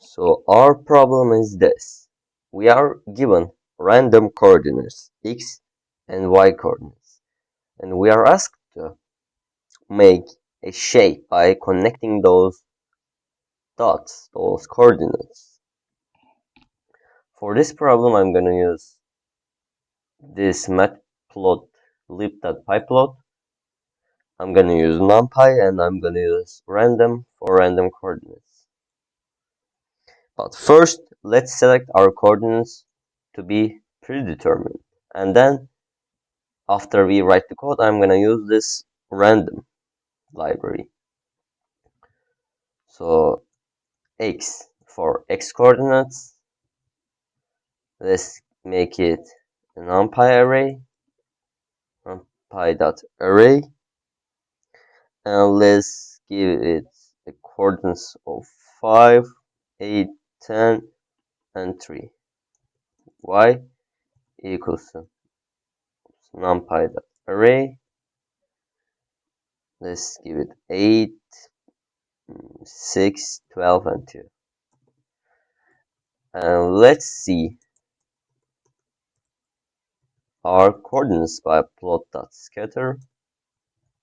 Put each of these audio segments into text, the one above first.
So our problem is this. We are given random coordinates, x and y coordinates, and we are asked to make a shape by connecting those dots, those coordinates. For this problem, I'm going to use this matplot lib.pyplot. I'm going to use numpy and I'm going to use random for random coordinates. But first, let's select our coordinates to be predetermined. And then, after we write the code, I'm going to use this random library. So, x for x coordinates. Let's make it a numpy array, numpy.array, and let's give it a coordinates of 5, 8, 10, and 3. Y equals to numpy.array. Let's give it 8, 6, 12, and 2. And let's see our coordinates by plot.scatter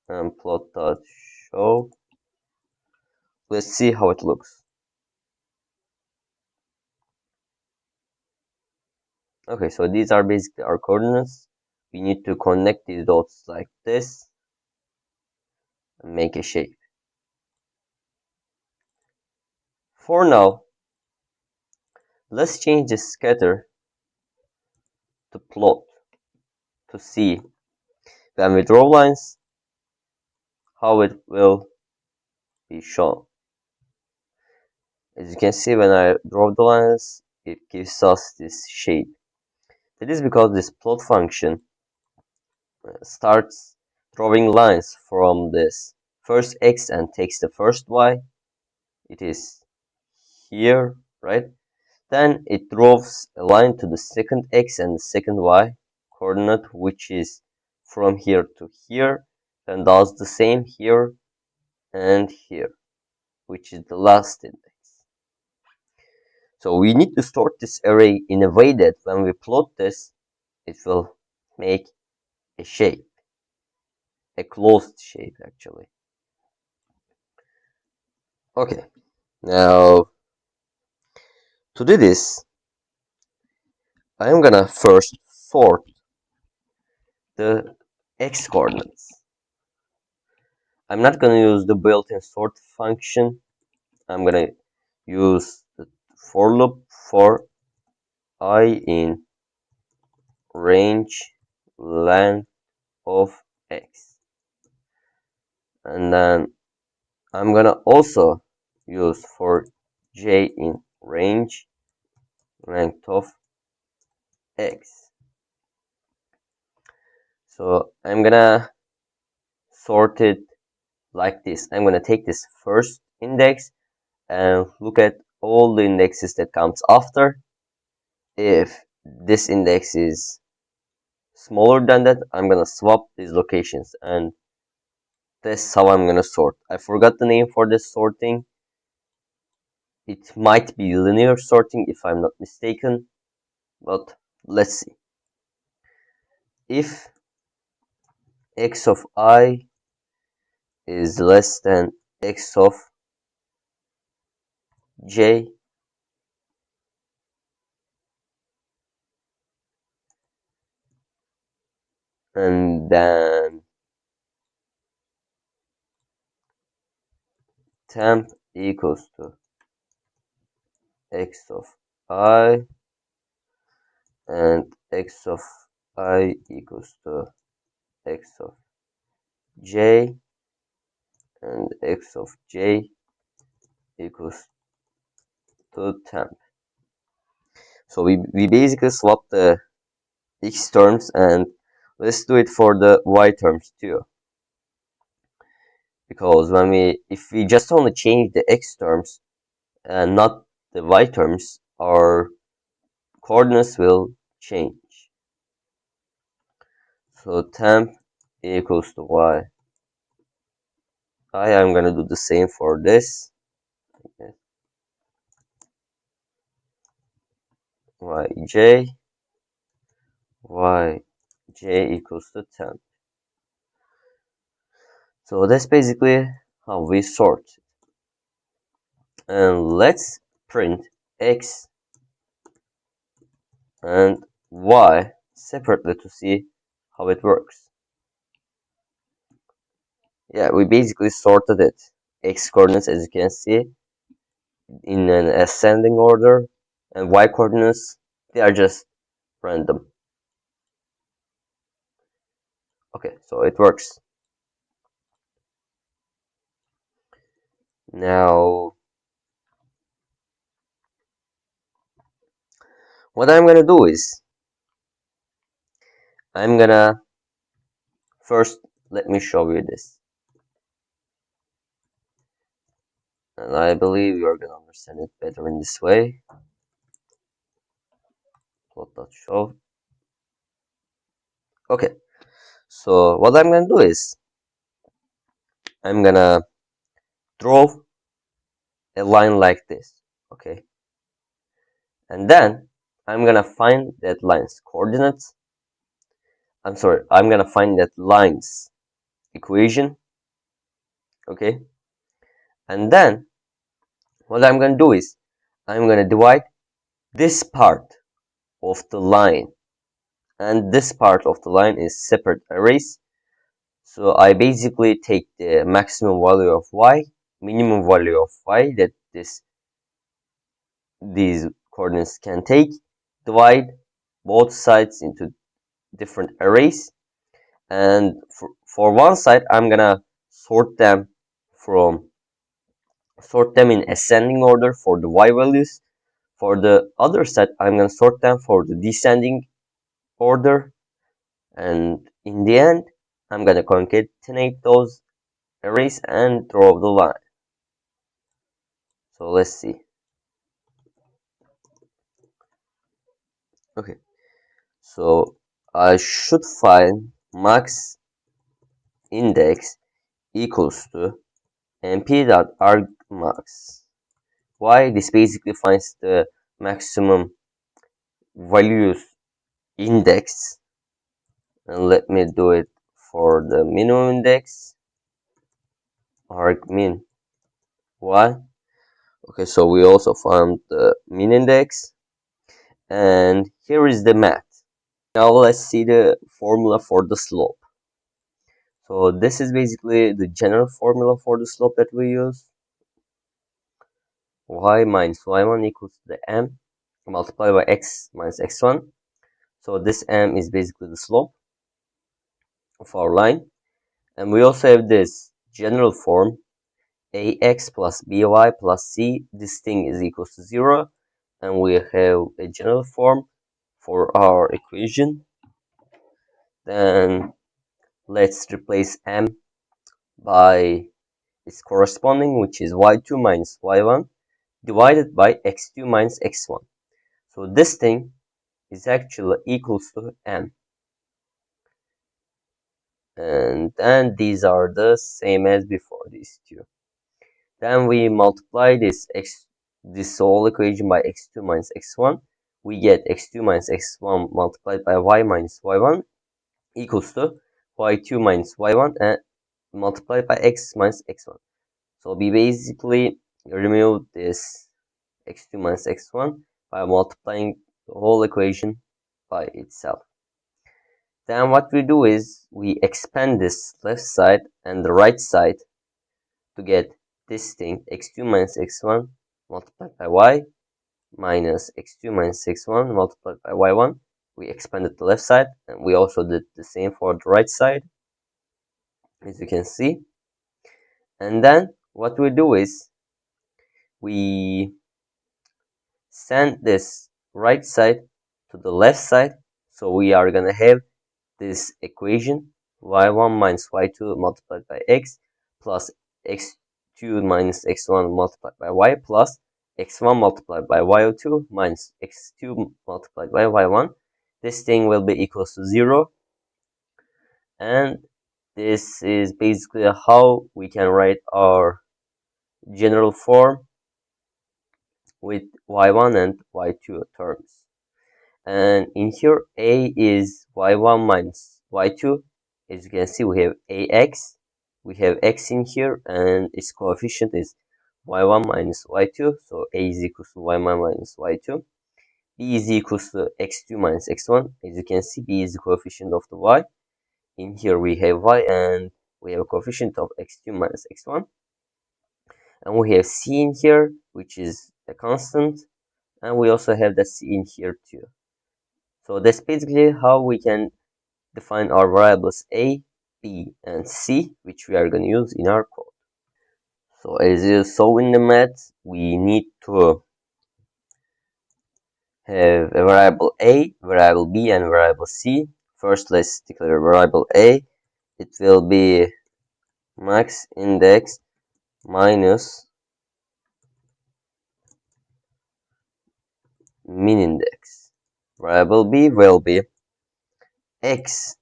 and plot.show. Let's see how it looks. Okay, so these are basically our coordinates. We need to connect these dots like this and make a shape. For now, let's change the scatter to plot to see when we draw lines how it will be shown. As you can see, when I draw the lines, it gives us this shape. That is because this plot function starts drawing lines from this first x and takes the first y. It is here, right? Then it draws a line to the second x and the second y coordinate, which is from here to here, then does the same here and here, which is the last index. So we need to sort this array in a way that when we plot this, it will make a shape, a closed shape actually. Okay, now to do this, I am gonna first sort the x coordinates. I'm not gonna use the built-in sort function. I'm gonna use the for loop for I in range length of x. And then I'm gonna also use for j in range length of x. So I'm gonna sort it like this. I'm gonna take this first index and look at all the indexes that comes after. If this index is smaller than that, I'm gonna swap these locations, and that's how I'm gonna sort. I forgot the name for this sorting. It might be linear sorting if I'm not mistaken, but let's see. If x of I is less than x of j, and then temp equals to x of I, and x of I equals to x of j, and x of j equals to temp. So we basically swap the x terms, and let's do it for the y terms too. Because if we just only change the x terms and not the y terms, our coordinates will change. So temp equals to y. I am gonna do the same for this. Okay. yj equals to 10. So that's basically how we sort. And let's print x and y separately to see how it works. Yeah, we basically sorted it. X coordinates, as you can see, in an ascending order, and y coordinates, they are just random. Okay, so it works. Now, what I'm gonna do is, I'm gonna first, let me show you this. And I believe you're gonna understand it better in this way. Plot.show. Okay, so what I'm gonna do is, I'm gonna draw a line like this, okay? And then I'm gonna find that line's coordinates. I'm gonna find that line's equation, okay? And then what I'm gonna do is, I'm gonna divide this part of the line, and this part of the line is separate arrays. So I basically take the maximum value of y, minimum value of y that these coordinates can take, divide both sides into different arrays, and for one side I'm gonna sort them in ascending order for the y values. For the other side I'm gonna sort them for the descending order, and in the end I'm gonna concatenate those arrays and draw the line. So let's see. Okay, so I should find max index equals to np.argmax. Why? This basically finds the maximum values index, and let me do it for the minimum index, argmin y. Okay, so we also found the min index, and here is the math. Now let's see the formula for the slope. So this is basically the general formula for the slope that we use. Y minus y1 equals to the m multiplied by x minus x1. So this m is basically the slope of our line. And we also have this general form, ax plus by plus c. This thing is equals to 0. And we have a general form for our equation. Then let's replace m by its corresponding, which is y2 minus y1 divided by x2 minus x1. So this thing is actually equals to m. And then these are the same as before, these two. Then we multiply this whole equation by x2 minus x1. We get x2 minus x1 multiplied by y minus y1 equals to y2 minus y1 and multiplied by x minus x1. So we basically remove this x2 minus x1 by multiplying the whole equation by itself. Then what we do is we expand this left side and the right side to get this thing, x2 minus x1 multiplied by y minus x2 minus x1 multiplied by y1. We expanded the left side, and we also did the same for the right side, as you can see. And then what we do is we send this right side to the left side, so we are gonna have this equation y1 minus y2 multiplied by x plus x2 minus x1 multiplied by y plus x1 multiplied by y2 minus x2 multiplied by y1. This thing will be equals to 0, and this is basically how we can write our general form with y1 and y2 terms. and in here a is y1 minus y2. As you can see, we have ax, we have x in here, and its coefficient is y1 minus y2, so a is equals to y1 minus y2. B is equals to x2 minus x1. As you can see, b is the coefficient of the y. In here we have y, and we have a coefficient of x2 minus x1. And we have c in here, which is a constant, and we also have the c in here too. So that's basically how we can define our variables a, b, and c, which we are going to use in our code. So as you saw in the math, we need to have a variable a, variable b, and variable c. First, let's declare variable a. It will be max index minus min index. Variable b will be x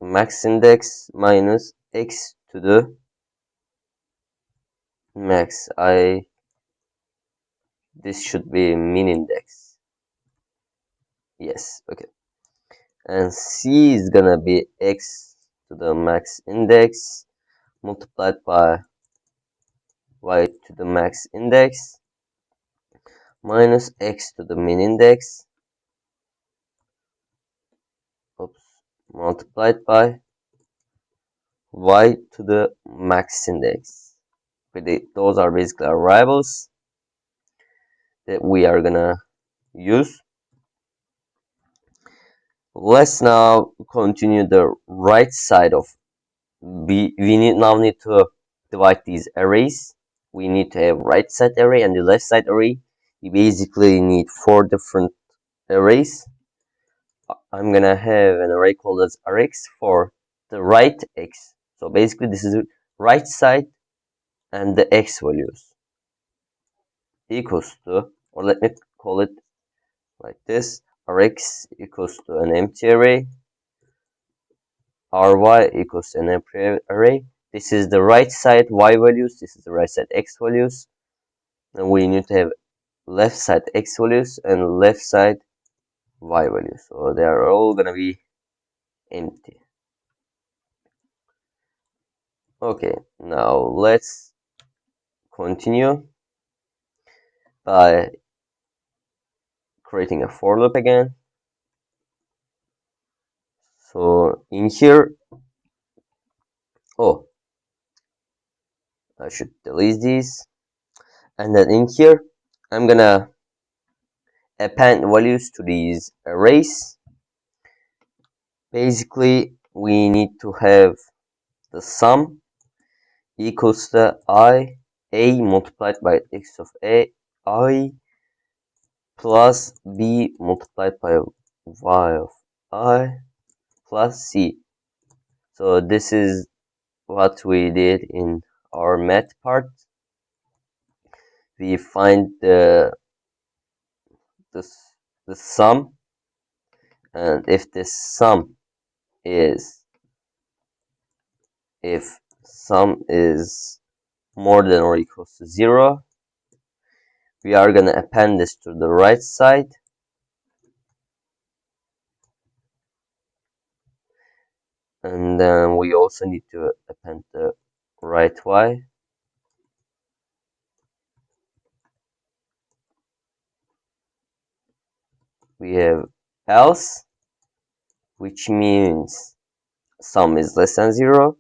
max index minus x to the max. This should be min index. Yes, okay. And c is gonna be x to the max index multiplied by y to the max index minus x to the min index, multiplied by y to the max index. Those are basically our variables that we are gonna use. Let's now continue the right side of B. We now need to divide these arrays. We need to have right side array and the left side array. We basically need 4 different arrays. I'm gonna have an array called as rx for the right x. So basically this is the right side and the x values equals to, or let me call it like this, rx equals to an empty array, ry equals to an empty array. This is the right side y values, this is the right side x values, and we need to have left side x values and left side y values. So they are all gonna be empty. Okay, now let's continue by creating a for loop again. So in here, oh, I should delete these. And then in here, I'm gonna append values to these arrays. Basically, we need to have the sum equals to a multiplied by x of I plus b multiplied by y of I plus c. So this is what we did in our math part. We find the, the sum, and if this sum is more than or equals to 0, we are gonna append this to the right side, and then we also need to append the right y. We have else, which means sum is less than 0.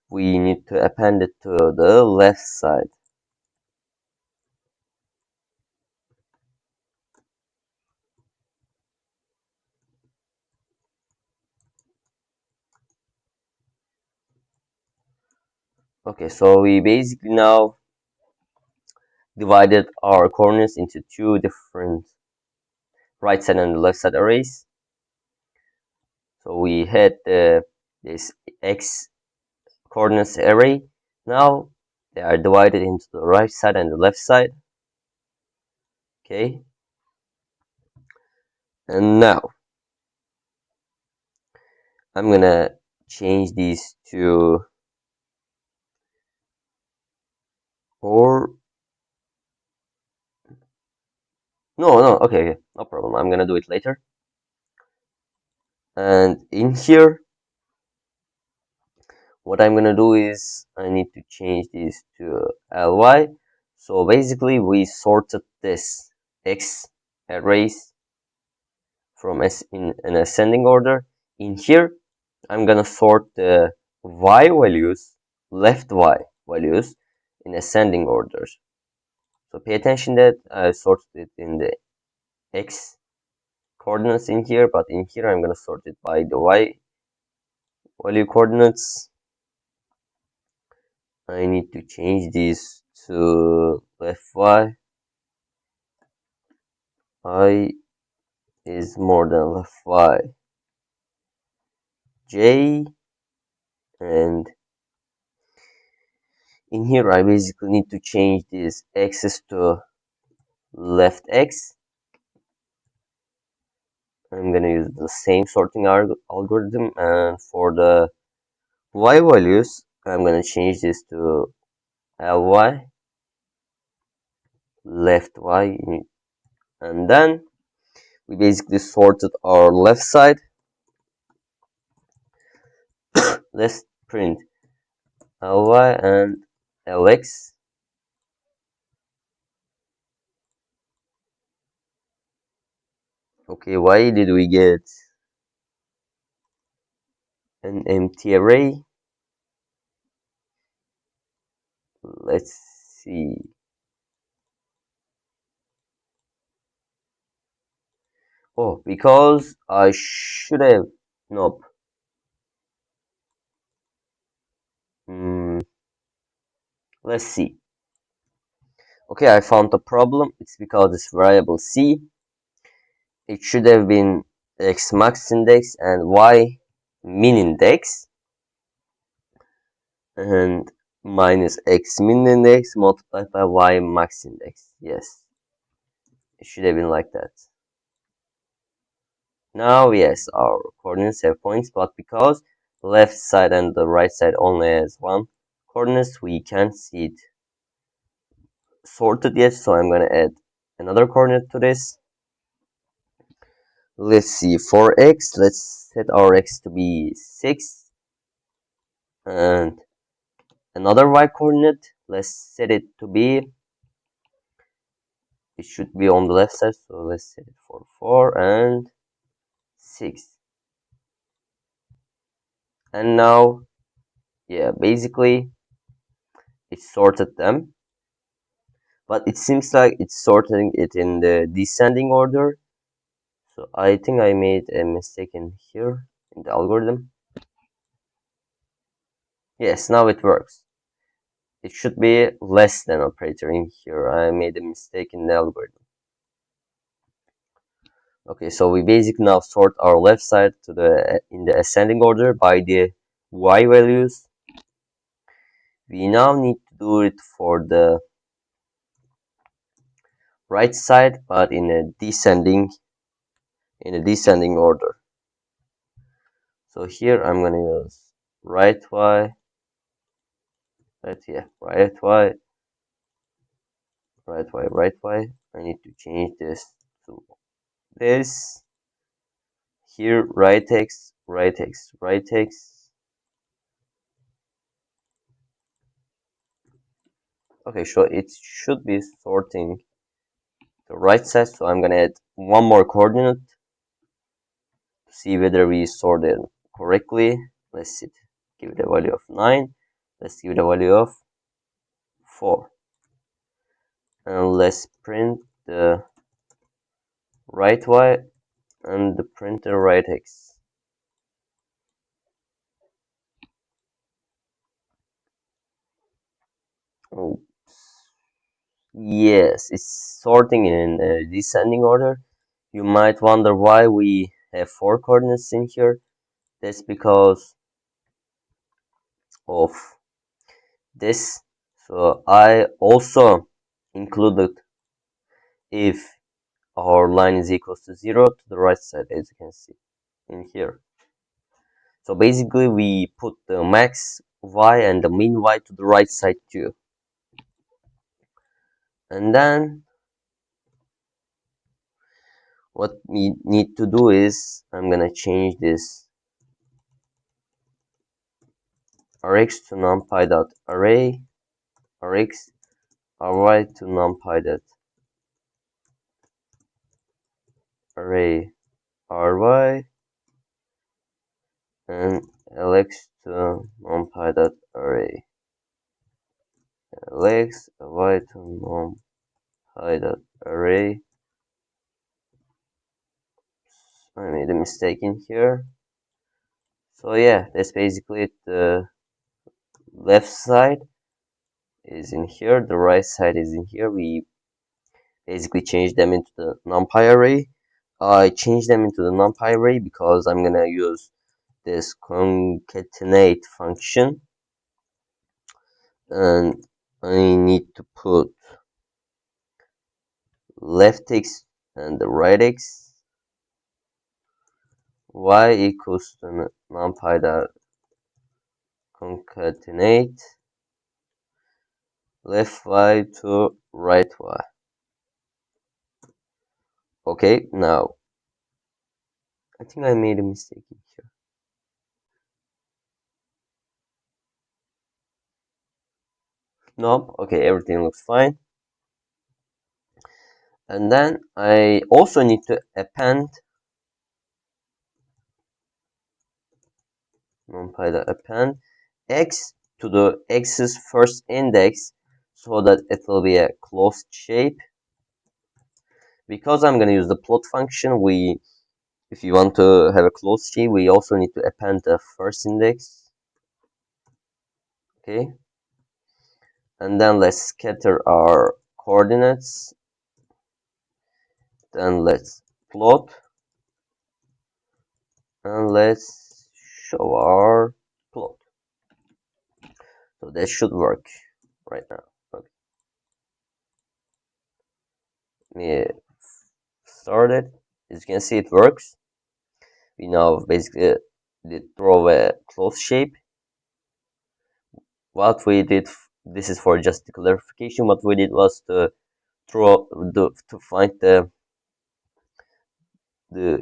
We need to append it to the left side. Okay, so we basically now divided our coordinates into 2 different right side and left side arrays. So we had this x coordinates array. Now they are divided into the right side and the left side. Okay, and now I'm gonna change these to, or No, okay, no problem. I'm gonna do it later. And in here, what I'm gonna do is I need to change this to ly. So basically, we sorted this x arrays from in an ascending order. In here, I'm gonna sort the y values, left y values, in ascending order. So pay attention that I sorted it in the x coordinates in here, but in here I'm gonna sort it by the y value coordinates. I need to change this to left y. I is more than left y. J, and in here I basically need to change this x's to left x. I'm gonna use the same sorting algorithm, and for the y values I'm gonna change this to ly, left y, and then we basically sorted our left side. Let's print ly and lx. Okay, why did we get an empty array? Let's see. Oh, because I should have. Nope. Hmm. Let's see. Okay, I found a problem. It's because this variable c, it should have been x max index and y min index, and minus x min index multiplied by y max index. Yes, it should have been like that. Now, yes, our coordinates have points, but because the left side and the right side only has one coordinates, we can't see it sorted yet, so I'm gonna add another coordinate to this. Let's see, for x, let's set our x to be 6, and another y coordinate, let's set it to be, it should be on the left side, so let's set it for 4 and 6. And now, yeah, basically it sorted them, but it seems like it's sorting it in the descending order. So I think I made a mistake in here in the algorithm. Yes, now it works. It should be less than operator in here. I made a mistake in the algorithm. Okay, so we basically now sort our left side to the in the ascending order by the y values. We now need to do it for the right side, but in a descending order. So here I'm gonna use right y, right, yeah, right y, right y, right y. I need to change this to this. Here right x, right x, right x. Okay, so it should be sorting the right side, so I'm gonna add one more coordinate to see whether we sorted correctly. Let's see, give it a value of 9. Let's give it a value of 4. And let's print the right y and the printer right x. Oh, yes, it's sorting in a descending order. You might wonder why we have 4 coordinates in here. That's because of this. So I also included if our line is equals to 0 to the right side, as you can see in here. So basically we put the max y and the min y to the right side too. And then what we need to do is I'm gonna change this rx to numpy dot array, rx ry to numpy dot array ry, and lx to numpy dot array lx, y to numpy dot array. I made a mistake in here. So yeah, that's basically it. The left side is in here, the right side is in here. We basically changed them into the numpy array. I changed them into the numpy array because I'm gonna use this concatenate function, and I need to put left x and the right x, y equals to numpy dot concatenate left y to right y. Okay, now I think I made a mistake in here. Nope, okay, everything looks fine. And then I also need to append append x to the x's first index so that it will be a closed shape. Because I'm going to use the plot function, if you want to have a closed shape, we also need to append the first index. Okay, and then let's scatter our coordinates. Then let's plot, and let's show our plot. So that should work right now. Okay. Yeah, started. As you can see, it works. We now basically did draw a closed shape. What we did, this is for just the clarification. What we did was to to find the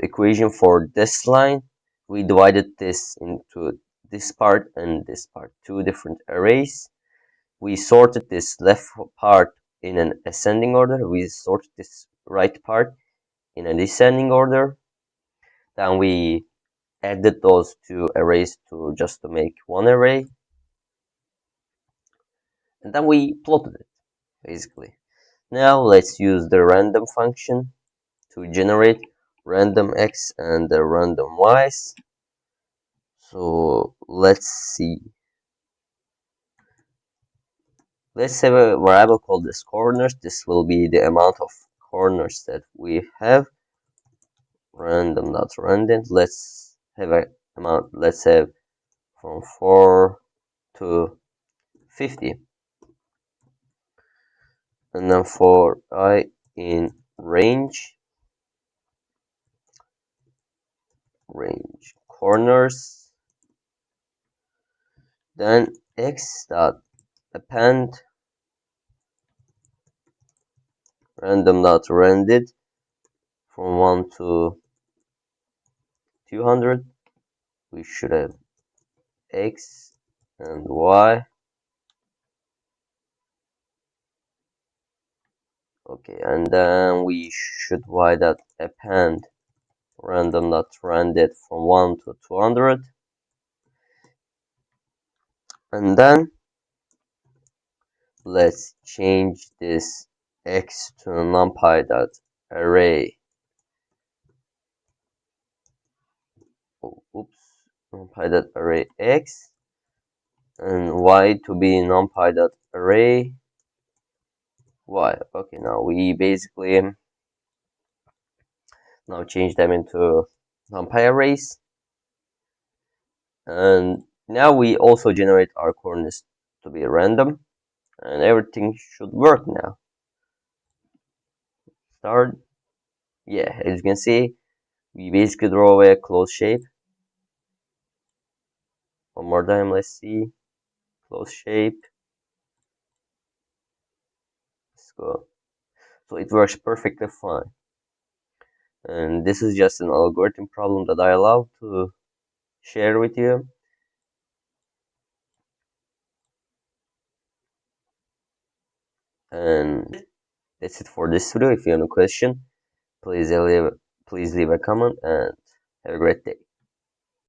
equation for this line. We divided this into this part and this part, two different arrays. We sorted this left part in an ascending order. We sorted this right part in a descending order. Then we added those two arrays to make one array, and then we plotted it basically. Now let's use the random function to generate random x and the random y's. So let's see. Let's have a variable called this corners. This will be the amount of corners that we have. Random.random. Let's have a amount. Let's have from 4 to 50. And then for I in range corners, then x dot append random dot rendered from 1 to 200. We should have x and y. Okay, and then we should y dot append random dot rendered from 1 to 200. And then let's change this x to numpy dot array. Oops, numpy dot array x, and y to be numpy dot array y. Okay, now we basically now change them into numpy arrays, and now we also generate our coordinates to be random, and everything should work now. Start. Yeah, as you can see, we basically draw a closed shape. One more time, let's see. Closed shape. Let's go. So it works perfectly fine. And this is just an algorithm problem that I love to share with you. And that's it for this video. If you have a question, please leave a comment and have a great day.